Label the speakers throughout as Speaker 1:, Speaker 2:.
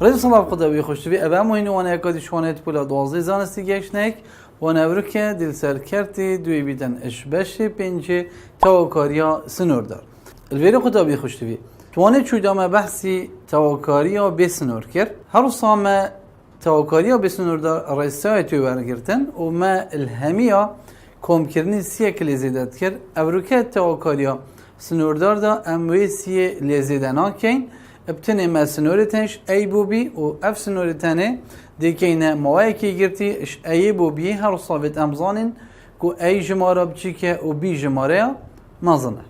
Speaker 1: رجل صلاة قدوي خوش تبي أبا مهين وانا يكادي شوانيت بولا دوازي زانستی گشنك وانا بروكه دل سركرتي دوي بيدن اشبشي پنجي تواكاريا سنور دار الويري قدوي خوش تبي تواني چوي داما بحثي تواكاريا بسنور كر هر صامة تواكاريا بسنور دار رئيساوي توي ورگرتن وما الهمية كوم كرني سيك لزيدت كر أبروكه تواكاريا سنور دار دا اموي سي لزيدنا كين ابتني ما سنورتنش اي بو بي و اف سنورتنه ديكينا موايكي گرتي اش اي بو بي هر صابت امزانين كو اي جمارة بچيكه و بي جمارة مازنه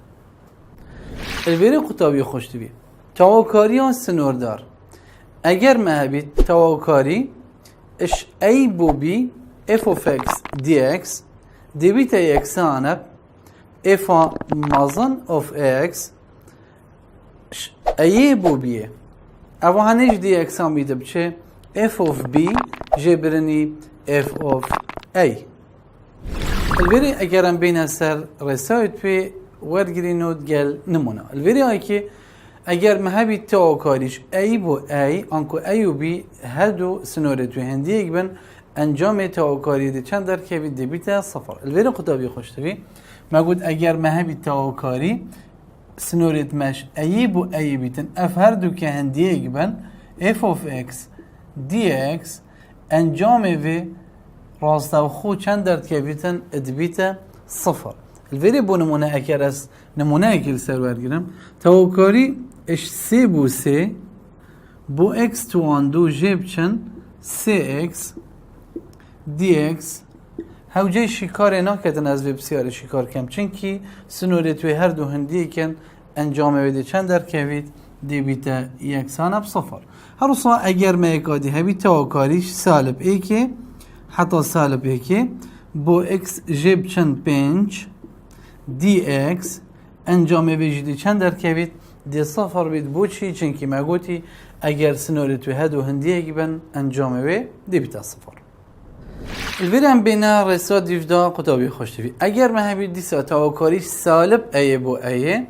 Speaker 1: الويري قطابي خوش تبي تواكاريان سنوردار اگر ما هبيت تواكاري اش اي بو بي اف اوف اكس دي اكس دي بيتا يكسانب افا مازن اوف اكس اي بو بي اوا هنج دي اكسان بيده بچه اف اوف بي جبرني اف اوف اي الفيري اگرم بين سر رسايت بي ورگرينود گل نمونه الفيري ايكي اگر مهبي تواكاريش اي بو اي انكو اي و بي هدو سنورت و هنديك بن انجام تواكاري دي چند در كيفي دي بيتا صفر الفيري قطابي خوشتبي ما قلت اگر مهبي تواكاري سنورت مش اي بو اي بيتن اف هر دو که هنديك بن اف اوف اكس دي اكس انجام في راستا و خو چند درد که بیتن ادبیتا صفر الفيري بو نمونه اکر از نمونه اکل سر برگرم تواکاری اش سی بو سی بو اکس توان دو جیب چن سی اکس دی اکس هاو جای شکار ناکتن از وی بسیار شکار کم چنکی سنورت وی هر دو هندی کن انجام ویده چند در کوید دی بیتا یکسان اب صفر هر صا اگر ما یکادی هبی تواکاریش سالب ای که حتی سالب ای که بو اکس جیب چند پنج دی اکس انجام ویجدی چند در کوید دی صفر بید بو چی چنکی ما گوتی اگر سنورت وی هر دو هندی گیبن انجام وی دی بیتا صفر الفيرم بين رسالة ديفدا قطابي خوش تبي اگر ما هبي ديسا تواكاريش سالب اي بو اي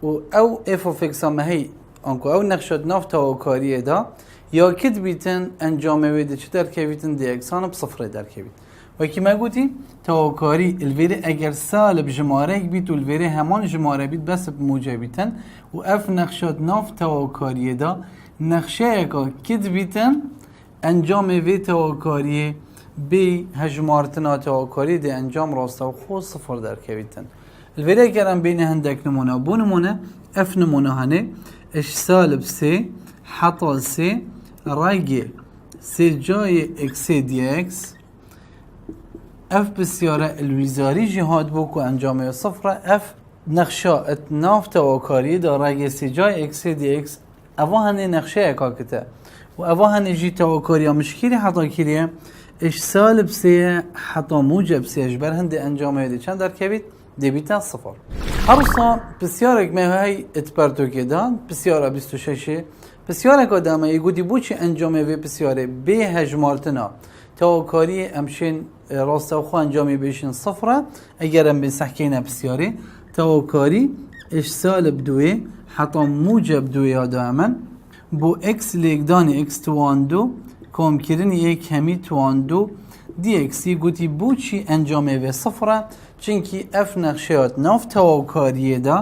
Speaker 1: و او اف اوف اكس ما هي انكو او نقشات ناف تواكاري دا يا كد بيتن انجام ويده چه در كيفيتن دي اكسان بصفر در كيفيت وكي ما قلتي تواكاري الفيري اگر سالب جماره بيت والفيري همان جماره بيت بس بموجبيتن و اف نقشات ناف تواكاري دا نقشه اكا كد بيتن انجام وي تواكاري بي هجمارتنا تواكاري دي انجام راستا و خو صفر در كويتن الفيديو كرم بين هندك نمونه بو نمونه اف نمونه هنه اش سالب سي حطا سي رايجي سي جاي اكس دي اكس اف بسيارة الوزاري جهاد بوكو انجامه صفر اف نقشا اتناف تواكاري دا رايجي سي جاي اكس دي اكس اوه هنه نقشه اكاكته و اوه هنه جي تواكاري مشكلي حطا كيريه اش سالب سي حتى موجب سي اجبر هندي انجامه دي چند در كبيت دي بيتا صفر هرصا بسيارك ما هي اتبرتو كدان بسيارة 26 بسيارك آدمه يقولي بوچي انجامه في بسياره بي هجمارتنا تواكاري امشين راستا وخو انجامي بيشين صفرة اگرم بنسحكينا بسياري تواكاري اش سالب دوي حتى موجب دوي آدمن بو اكس ليقداني اكس توان دو کام کردن یک همی توان دو دی اکسی گویی بوچی انجامه و صفره چنکی اف نقشات ناف تواکاریه دا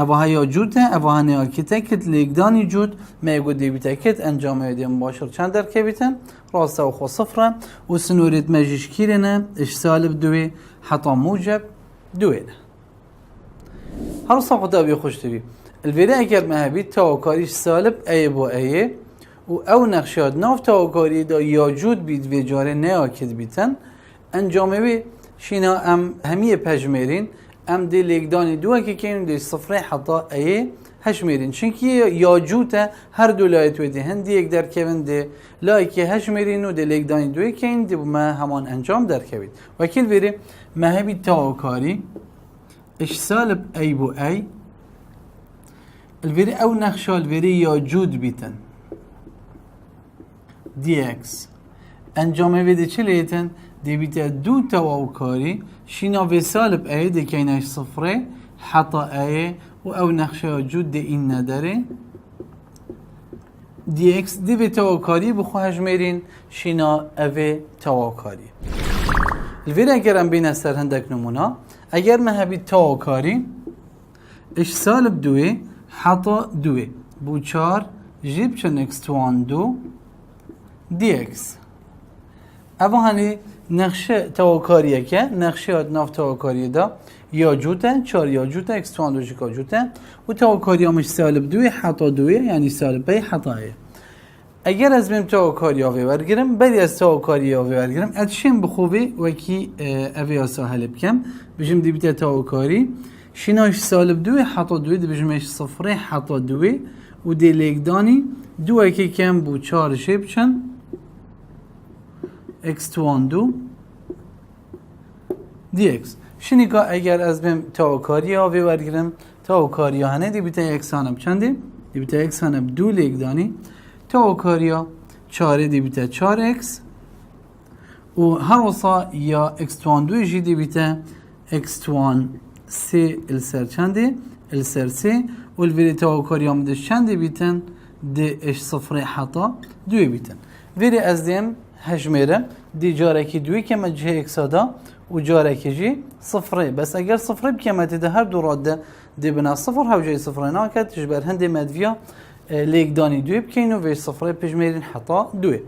Speaker 1: اوه یا جوته اوه نیا کته کت لیگدانی جود میگو دی بیتا کت انجامه دی مباشر چند در که بیتن راسته و خو صفره و سنورت مجیش کیرنه اش سالب دوی حتی موجب دوینه هر صفحه بی خوش تبی الویره اگر مهبید تواکاریش سالب ای با ایه و او نقشات ناف تواکاری دا یا جود بید و جاره نیاکد بیتن انجامه بی شینا ام همیه پجمرین ام دی لیگدانی دوه که کنیم دی صفره حتا ایه هشمرین چونکه یا جوته هر دو لایت ویدی هندی یک در کبن دی لایکی هشمرین و دی لیگدانی دوه کن دی ما همان انجام در کبید وکیل بیره مهبی تواکاری اش سالب ای بو ای الویره او نقشه الویره یا جود بیتن دی اکس انجامه ویده چه لیتن دی بیته دو تواکاری شینا و سالب ای دی کینش صفره حتی ای و او نقشه جود دی این نداره دی اکس دی به تواکاری بخو هجمرین شینا اوه تواکاری الویر اگر ام بین سر هندک نمونا اگر ما هبی تواکاری اش سالب دوی حتا دوی بو چار جیب چن اکس توان دو دی اکس اوه هنی نقشه تواکاریه که نقشه ناف تواکاریه دا یا جوته چار یا جوته اکس توان دو جیکا جوته و تواکاری همش سالب دوی حتا دوی یعنی سالب بی حتایه اگر از بیم تواکاری آوی برگرم بری از تواکاری آوی برگرم ادشیم بخوبی وکی اوی آسا حل بکم بجم دی بیت تواکاری شیناش سالب دوی حتا دوی دی بجمش صفره حتا دوی و دی لیکدانی دو اکی کم بو چار شیب چن اکس توان دو دی اکس شینی که اگر از بیم تواکاری آوی برگرم تواکاری هنه دی بیت اکسانم چنده دی بیت اکسانم دو لیکدانی تواکاریا چاره دی بیته 4x و هر وصا یا x توان دوی جی دی بیته x توان 3 السر چنده السر 3 و الویری تواکاریا مدش چنده بیتن دی اش صفره حتا دوی بیتن ویری از دیم هجمره دی جارکی دوی که مجه x دا و جارکی جی صفره بس اگر صفره بکمتی ده هر دو راده دی بنا صفر هوجه صفره ناکد تجبر هنده مدویا لیکدانی دوی بکین و وی صفره پجمیرین حتا دوی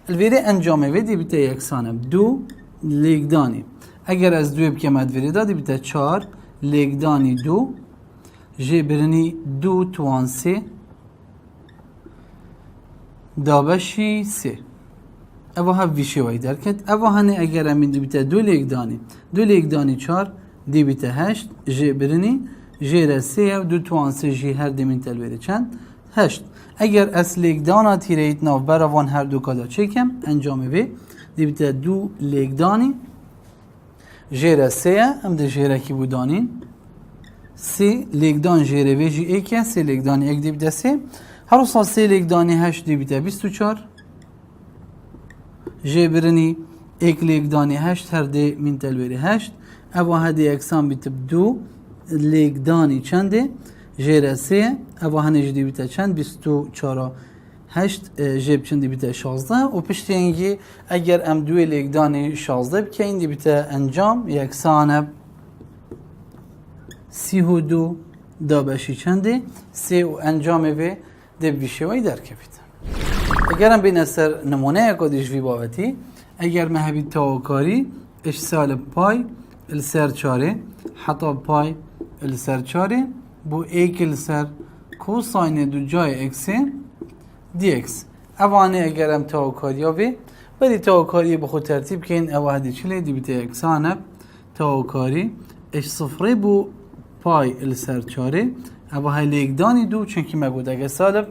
Speaker 1: الویری انجامه ویدی بیته یکسانه دو لیکدانی اگر از دوی بکمد ویری دادی بیته 4 لیکدانی دو جی برنی دو توان 3 دابشی 3 اوه ها ویشی وی درکت اوه هنه اگر امین دی بیته دو لیکدانی 4 دی بیته 8 جی برنی جی را 3 و دو توان 3 جی هر دیمین تلویری چند 8 اگر از لیکدانا تیریت ناف براوان هر دو کادا چکم انجامه وی دی بیته دو لیکدانی جیره 3 هم ده جیره کی بودانین 3 لیکدان جیره وی جی ایکه 3 لیکدانی ایک دی بیته 3 هر اصلا 3 لیکدانی 8 دی بیته 24 جی برنی ایک لیکدانی 8 هر دی من تلویری 8 اوه هدی اکسان بیته دو لیکدانی چنده جیره 3 اوه هنه جدی بیته چند 24 8 جیب چندی بیته 16 و پشتی اینگی اگر ام دوی لیکدانی 16 بکن دی بیته انجام یکسانه 32 دابشی چنده 3 و انجام وی دی بیشوی درکفید اگر ام بین اثر نمونه اکو دیش وی باوتی اگر مهبی تاوکاری اش سالب پای السر چاره حتی پای السر چاره بو ایکل سر کوساین دو جای اکسی دی اکس اوانه اگر ام تاوکاری آوی ولی تاوکاری بخود ترتیب کن اوه دی چلی دی بیته اکسانه تاوکاری اش صفره بو پای السر چاره اوه لیکدانی دو چنکی مگود اگر سالب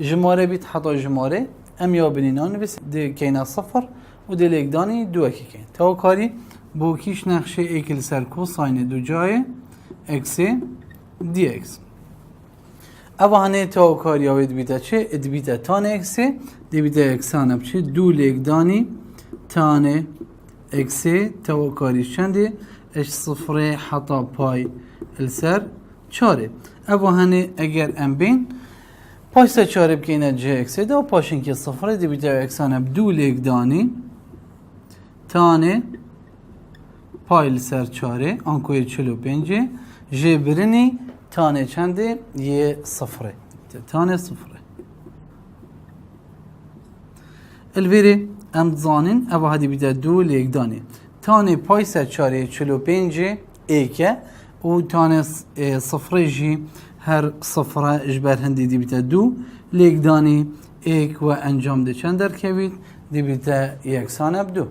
Speaker 1: جماره بیت حتی جماره ام یا بینینان بس دی کینا صفر و دی لیکدانی دو اکی کن تاوکاری بو کیش نقشه ایکل سر کوساین دو جای اکسی دی اکس اوه هنه تاوکاری آوید بیده چه؟ اد بیده تانه اکسی دی بیده اکسانه بچه دو لیکدانی تانه اکسی تاوکاریش چنده اش صفره حتا پای السر چاره اوه هنه اگر ام بین پایسته چاره بکینه جه اکسی دا پاشین که صفره دی بیده اکسانه دو لیکدانی تانه پای السر چاره آنکوی 45 جه برنی تانه چنده یه صفره تانه صفره الویری امزانین اوه هدی بیده دو لیکدانی تانه پای سر چاره 45 ایکه و تانه صفره جی هر صفره اجبر هندی دی بیده دو لیکدانی ایک و انجام ده چند در کوید دی بیده یکسانه بدو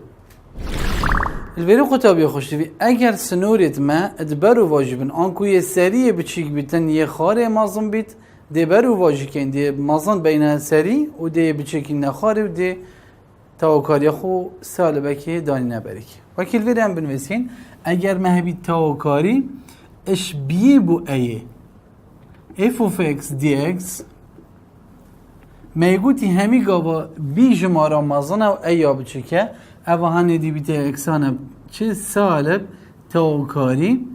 Speaker 1: البری قطابی خوشتوی اگر سنوریت ما ادبرو واجبن آنکو یه سریع بچیک بیتن یه خاره مازن بیت دی برو واجی کن دی مازن بین سری و دی بچیکی نخاره و دی تاوکاری خو سالبه که دانی نبریک وکیل البری هم بنویسین اگر مهبی تاوکاری اش بیه بو ایه f of x dx میگوتی همی گابا بی جمارا مازن و ایا بچیکه اوه هنه دی بیته اکسانه چه سالب تاوکاری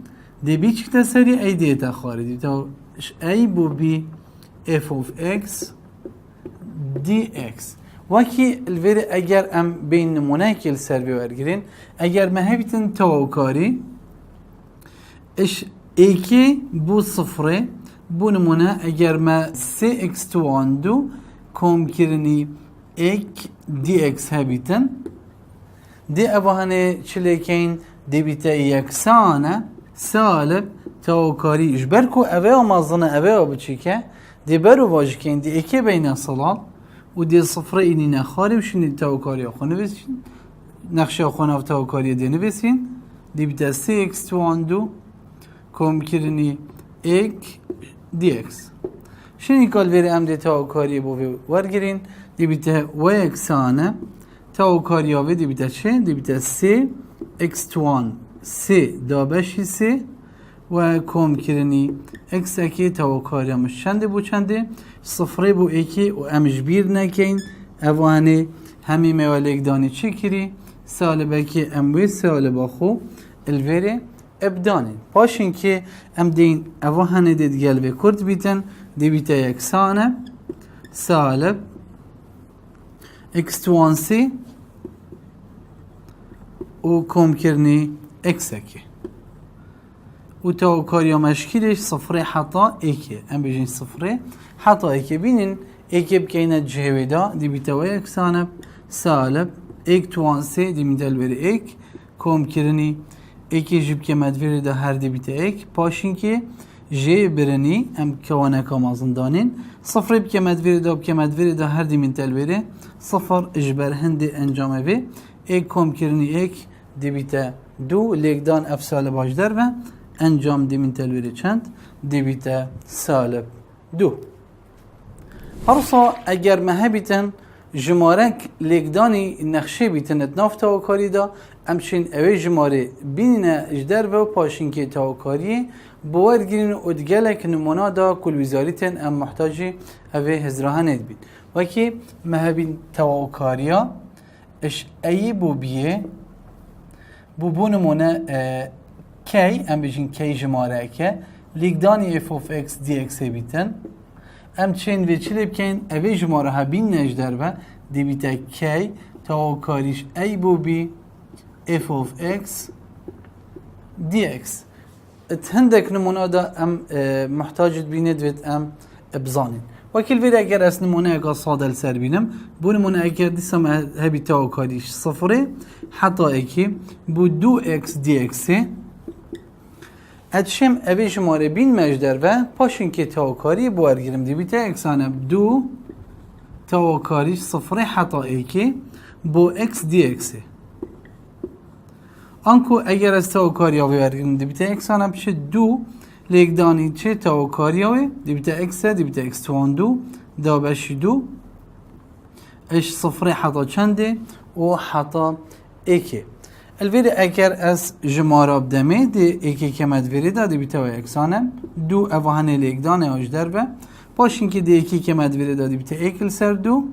Speaker 1: دی بی چکتا سری ای دیتا خاری دی تا ای بو بی f of x دی اکس وکی الوری اگر ام بین نمونه کل سر بورگرین اگر مهبیتن تواوکاری اش ایکی بو صفره بو نمونه اگر ما سی اکس تواندو کم کرنی ایک دی اکس هبیتن دی ابهانه چلیکین دی بیتا یکسانه سالب تواوکاری اجبر کو اوه مازنه اوه بچیکه دی برو واجکین دی ایکی بین صلال و دی صفره اینی نخاری و شنی تواوکاری خونه بسین نقشه خونه و تواوکاری دی نبسین دی بیتا سی اکس تواندو کم کرنی ایک دی اکس شنی کال وری ام دی تواوکاری بو ورگرین دی بیتا و یکسانه تواوکاری آوه دی بیتا چه؟ دی بیتا سی اکس توان سی دابشی سی و کم کرنی اکس اکی تواوکاری همش چنده بو چنده صفره بو ایکی و امش بیر نکین اوانه همی موالک دانی چی کری سالبه که اموی سالبه خو الوره ابدانین پاشین که ام دین اوانه دید گلوه کرد بیتن دی بیتا یکسانه سالب اکس توان سی و کم کرنی اکس اکی و تواوکاری مشکلش صفره حتا ایکی ام بجین صفره حتا ایکی بینین ایکی بکینه جهوی دا دی بیتاوی اکسانب سالب ایک توان سی دی میدل بری ایک کم کرنی ایکی جب که مدوری دا هر دی بیتا ایک پاشین که جه برنی ام کوانه کامازن دانین صفره بکه مدوری دا هر دی میدل بری صفر اجبر هندی انجامه بی ایک کم کرنی ایک دی بیتا دو لیکدان اف سالب هاجدر و انجام دیمین تلویری چند دیبیتا سالب دو هرسا اگر مهبیتن جمارک لیکدانی نقشه بیتن اتناف تواوکاری دا امچین اوی جماره بینینه اجدر و پاشین که تواوکاری باورگیرین ادگلک نمونا دا کل ویزاریتن ام محتاجی اوی هزراهنید بید وکی مهبین تواوکاریا اش ای بو بیه بو نمونه کی ام بجین کی جماره که لیکدانی اف of x dx بیتن ام چین و چلی بکن اوی جماره ها بین نجدر و دی بیتا کی تواوکاریش ای بو بی f of x dx هندک نمونه دا ام محتاجت بیند وید ام ابزانین وکیل وید اگر از نمونه اگه صادل سر بینم بو نمونه اگر دیسم هبی تواوکاریش صفره حتی اکی بو 2x dx ادشم اوی شماره بین مجدر و پاشین که تواوکاری بوارگیرم دی بیتا اکسانم دو تواوکاریش صفره حتا ایکی بو اکس دی اکسه انکو اگر از تواوکاری آوی بوارگیرم دی بیتا اکسانم بشه دو لیکدانی چه تواوکاری آوی دی بیتا اکسه دی بیتا اکس توان دو دا بشی دو اش صفره حتا چنده و حتا ایکی الویری اگر از جماره بدمه دی ایکی که مدوری دا دی بیتا اکسانم دو اوهانه لیکدانه آجدر به پاشین که دی ایکی که مدوری دا دی بیتا ایکل سر دو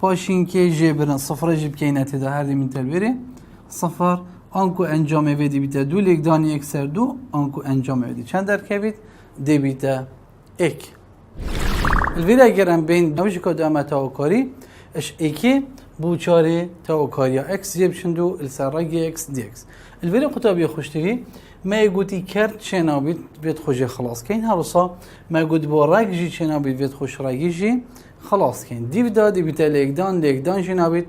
Speaker 1: پاشین که جبرن صفره جب که اینتی دا هر دی من تلویری صفر آنکو انجامه وی دی بیتا دو لیکدانی ایک سر دو آنکو انجامه وی دی چند در که بید دی بیتا ایک الویری اگر هم بین نوشی که دو تواوکاری اش ایکی بوچاره تواوکاریا اکس جیب شندو السراغی اکس دی اکس الویری قطابی خوشتگی ما یگوتی کرد چه نابید بید خوشی خلاص کن هرسا ما یگوت با رگ جی چه نابید بید خوش رگی جی خلاص کن دیو دا دی بیتا لیکدان جی نابید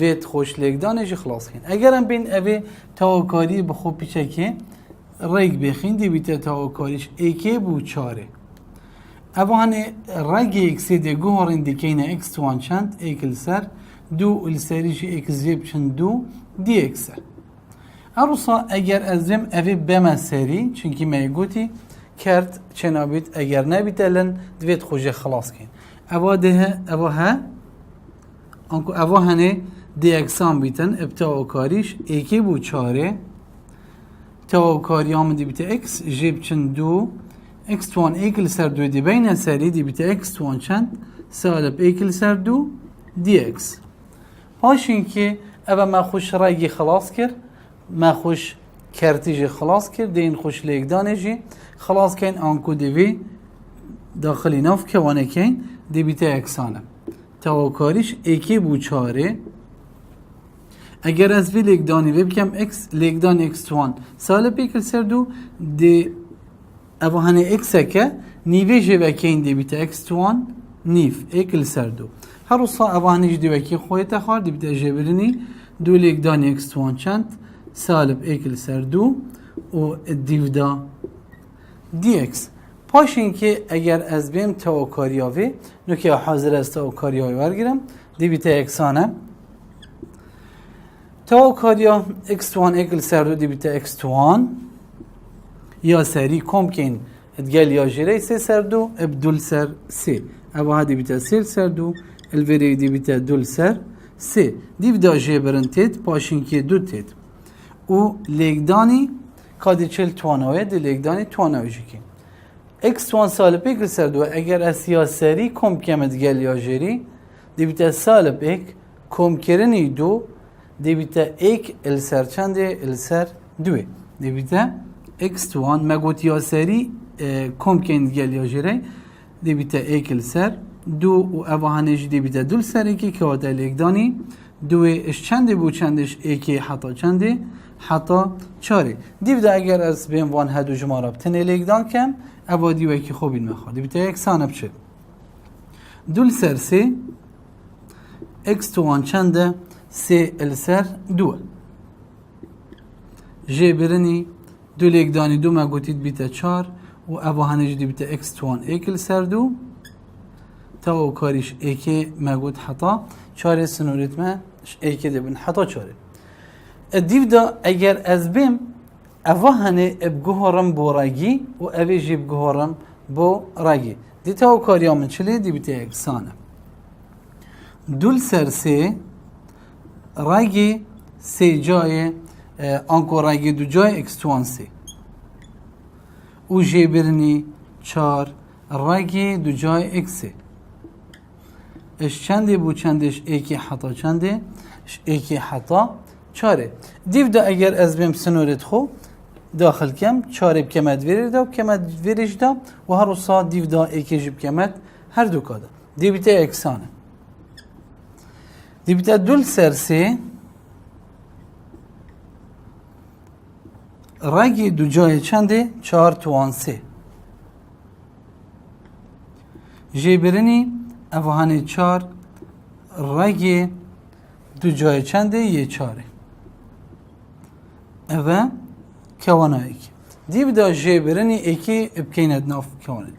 Speaker 1: بید خوش لیکدان جی خلاص کن اگرم بین اوی تواوکاری بخوب پیچه که رگ بخین دی بیتا تواوکاریش ایکی بوچاره اوان رگ اکسی دی گوهرین دی کینه اکس توان چند ایکل سر دو السریش اکس جیب چند دو دی اکسر اروسا اگر ازم اوی بمسری چونکی میگوتی کرد چنابید اگر نبیتلن دوید خوشه خلاص کن اوه انکو اوه هنه دی اکسان بیتن ابتاوکاریش ایکی بو چاره تواوکاری هم دی بیتا اکس جیب چند دو اکس توان ایکل سر دو دی بین سری دی بیتا اکس توان چند سالب ایکل سر دو دی اکس پاشین که اوه ما خوش رگی خلاص کرد ما خوش کرتیجی خلاص کرد دین خوش لیکدانجی خلاص کن آنکو دیوی داخلی ناف که وانه کن دی بیتا اکسانه تواکاریش ایکی بو چاره اگر از وی لگدانی وی بکم اکس لگدان اکس توان سالب ایکل سر دو دی اوه هنه اکس که نیوه جوه که این دی بیتا اکس توان نیف ایکل سر دو هر روزا اوه هنه جدی وکی خویت خوار دی بیتا جبرنی دو لگدان اکس توان چند سالب ایکل سر دو و دیودا دی اکس پاش اینکه اگر از بیم تواکاریاوی نو که حاضر از تواکاریاوی ورگیرم دی بیتا اکسانه تواکاریا x1 ایکل سر دو دی بیتا x1 یا سری کمکین ادگل یا جیره سی سر دو ابدول سر سی اوه ها دی بیتا سی سر دو الوری دی بیتا دول سر سی دی بیتا جیبرن تید پاشین که دو تید او لگدانی کادی چل توانوه دی لگدانی توانوه جیکین x1 سالب ایکل سر دو اگر از یا سری کمکیم ادگل یا جیری دی بیتا سالب ایک کمکرنی دو دی بیتا ایک ال سر چنده ال سر دوه دی بیتا x1 مگوت یا سری کمکین گل یا جره دی بیتا ایک ال سر دو و اوهانش دی بیتا دول سر ایکی که وادا لگدانی دوه اش چنده بو چندش ایکی حتا چنده حتا چاره دی بیتا اگر از بین وان هدو جمارب تنه لگدان کم اوه دیوه که خوب این مخواد دی بیتا ایک سانب چه دول سر سی x1 چنده سی ال سر دو جبرنی دو لگدانی دو مگوتید بیتا چار و اوهانه جدی بیتا x1 ایکل سر دو تا و کاریش ایکی مگوت حتا چاره سنوریتمه ایکی دبن حتا چاره دیو دا اگر از بیم اوهانه بگوهرم بو راگی و اوه جی بگوهرم بو راگی دی تا و کاری آمن چلی دی بیتا اکسانه دول سر سی راگی سی جای آنکو راگی دو جای x1 سی او جبرنی چار راگی دو جای x سی اش چنده بو چندش ایکی حتا چنده ایکی حتا چاره دیو دا اگر از بیم سنورت خو داخل کم چاره بکمت ویرش دا بکمت ویرش دا و هر روزا دیو دا ایکی جب کمت هر دو کادا دیو بیتا اکسانه دی بیتا دول سرسی راگی دو جای چنده چهار توان سی جیبرنی اوهانه چهار راگی دو جای چنده یه چاره اوه کوانا ایکی دی بیتا جیبرنی ایکی ابکیند ناف کواند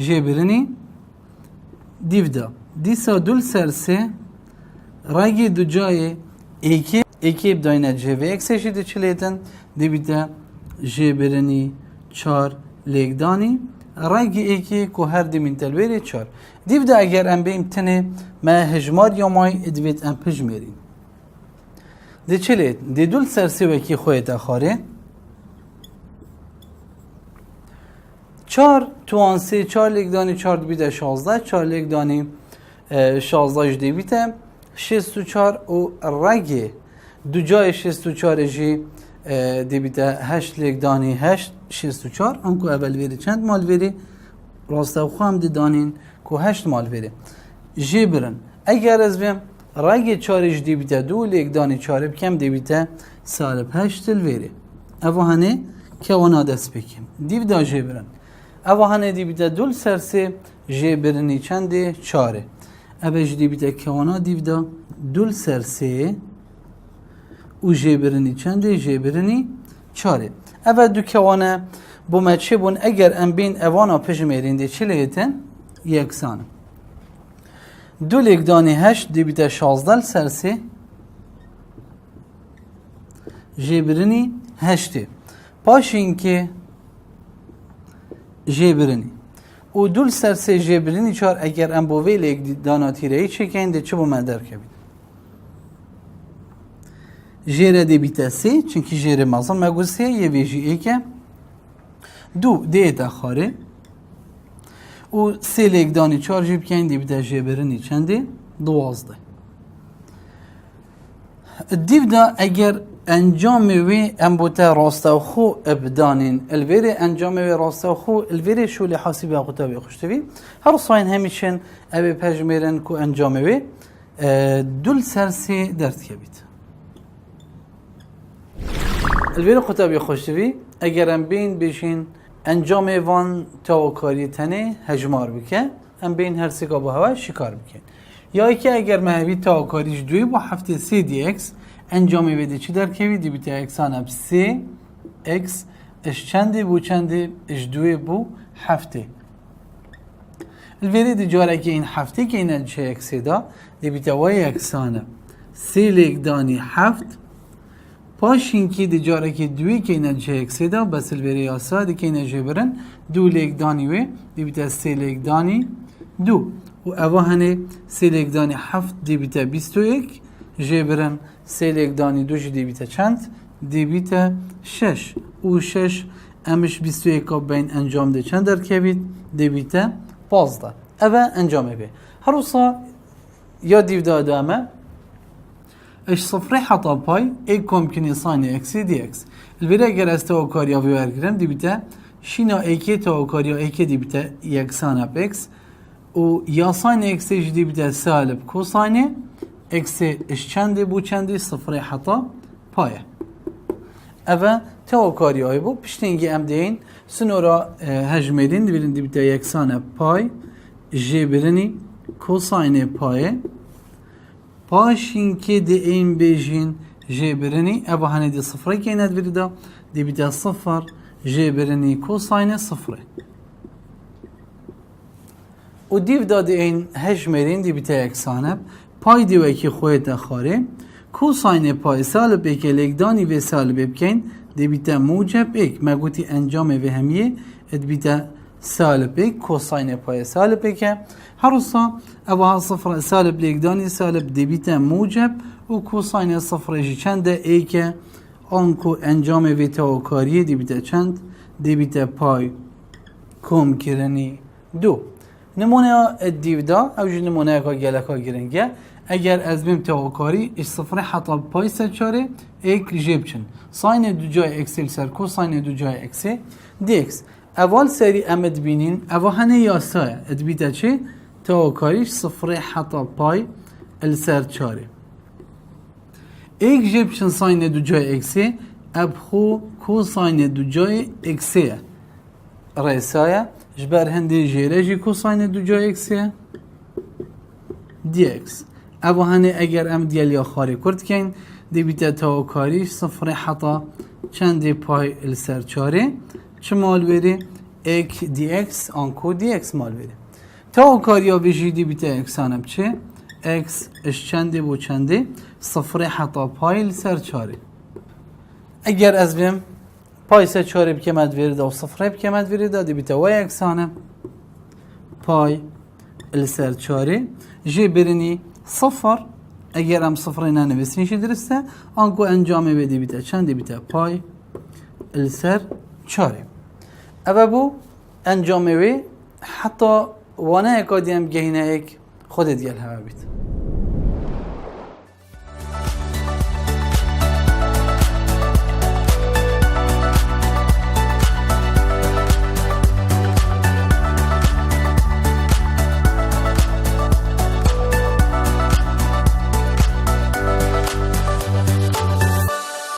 Speaker 1: جیبرنی دی بیتا دیسا دول سرسی راگی دو جای ایکی بداینه جوه اکسشی ده چلیتن دی بیتا جبرنی چار لگدانی راگی ایکی که هر دی من تلویری چار دی بیتا اگر ام بیم تنه ما هجمار یا مای ادویت ام پجمرین دی چلیت دی دول سرسی وکی خویت اخاره چار توانسی چار لگدانی چار دی بیتا 16 چار لگدانی 16 دی بیتا 64 و راگی دو جای 64 جی دی بیتا 8 لگدانی 8 64 انکو اول ویری چند مال ویری راسته خواهم دی دانین که 8 مال ویری جی برن اگر از بیم راگی 4 دی بیتا 2 لگدانی 4 بکم دی بیتا سالب 8 ویری اوهانه که وانا دست بکیم دی بیتا جی برن اوهانه دی بیتا دول سرسی جی برنی چند 4 اوه جدی بیتا کوانا دیودا دول سرسی او جبرنی چنده جبرنی چاره اوه دو کوانا بو مچه بون اگر ام بین اوانا پجمرین دی چه لیتن یکسانه دو لگدانی 8 دی بیتا 16 سرسی جبرنی 8 پاشین که جبرنی او دول سرسی جبرینی چار اگر ام بو ویل یک داناتی رایی چکن ده چه بو مدر کبید جیره دی بیتا سی چونکه جیره مازن مگو سی یه ویجی ایکه دو دیتا خاره او سی لگدانی چار جیب کن دی بیتا جبرینی چنده 12 دیو دا اگر انجام وی ام بوتا راستا خو ابدانین الویری انجام وی راستا خو الویری شو لحاسی به قطبی خوشتوی هر صاین همیشن ابی پجمیرن کو انجام وی دول سرسی درد کبید الویری قطبی خوشتوی اگرم بین بیشین انجام وان تاوکاری تنه هجمار بکه ام بین هر سیکا با هوا شکار بکن یا که اگر مهوی تاوکاریش دوی با هفته سی دی اکس انجام ویدی چی در کهوی دی بیتی اکسان اب سی اکس اش چنده بو چنده اش دوی بو هفته الویری دی جاره که این هفته که این انجه اکسی دا دی بیتی وای اکسان سی لیک دانی هفت پاشین که دی جاره که دوی که این انجه اکسی دا بس الویری آسا دی که این انجه برن دو لیک دانی وی دی بیتی سی لیک دانی دو و اوه هنه سی لیک دانی هفت دی بیتی بیستو یک جبرن سیلیک دانی دوش دی بیته چند دی بیته شش او شش امش 21 بین انجام ده چند در کبید دی بیته 15 اوه انجامه بی هر روزا یا دیو داده امه اش صفره حتا پای ایک ممکنی ساینه اکسی دی اکس البته اگر از توکاریا بیارگرم دی بیته شینا ایکی توکاریا ایکی دی بیته یک سانه اکس و یا ساینه اکسی دی بیته سالب کوساینه اکسی اش چنده بو چنده صفره حتا پایه اوه توکاری های بو پشتینگی ام دین سنورا هجمرین دیبیرین دیبیتا یکسانه پای جبرنی کوساینه پایه پاشین که دی این بیجین جبرنی اوه هنه دی صفره که ایند بیرده دیبیتا صفر جبرنی کوساینه صفره و دیو داده این هجمرین دیبیتا یکسانه پای دیوه که خویت خاره کوساین پای سالب ایک لگدانی و سالب بکن دی بیتا موجب ایک مگوتی انجام و همیه اد بیتا سالب ایک کوساین پای سالب ایک هر روزا اوها صفر سالب لگدانی سالب دی بیتا موجب و کوساین صفرشی چند ایک آنکو انجام و تاوکاری دی بیتا چند دی بیتا پای کم کرنی دو نمونه دیودا او جو نمونه که گلکا گرنگه اگر از بیم توکاری اش صفره حتی پای سر چاره ایک جیب چن ساین دو جای اکسل سر کو ساین دو جای اکسی دی اکس اول سری امد بینین اول هنه یاسای ادبیده چه توکاریش صفره حتی پای السر چاره ایک جیب چن ساین دو جای اکسی اب خو کو ساین دو جای اکسیه رئیسایه جبر هندی جیره جی کو ساین دو جای اکسیه دی اکس اوه هنه اگر ام دیل یا خاری کرد کن دی بیتا تاوکاریش صفر حتا چند پای السر چاره چه مال بره ایک دی اکس آنکو دی اکس مال بره تاوکاریا بجی دی بیتا اکسانم چه اکس اش چنده بو چنده صفر حتا پای السر چاره اگر از بیم پای سر چاره بکمد ورده و صفره بکمد ورده دی بیتا وای اکسانم پای السر چاره جی برنی صفر اگر هم صفر ننویسین چی درسته آنکو انجام بدی بیتا چند بیتا پای السر چاره اوه بو انجام وی حتی وانه اکادیم گهینه ایک خودت گل هوا بیت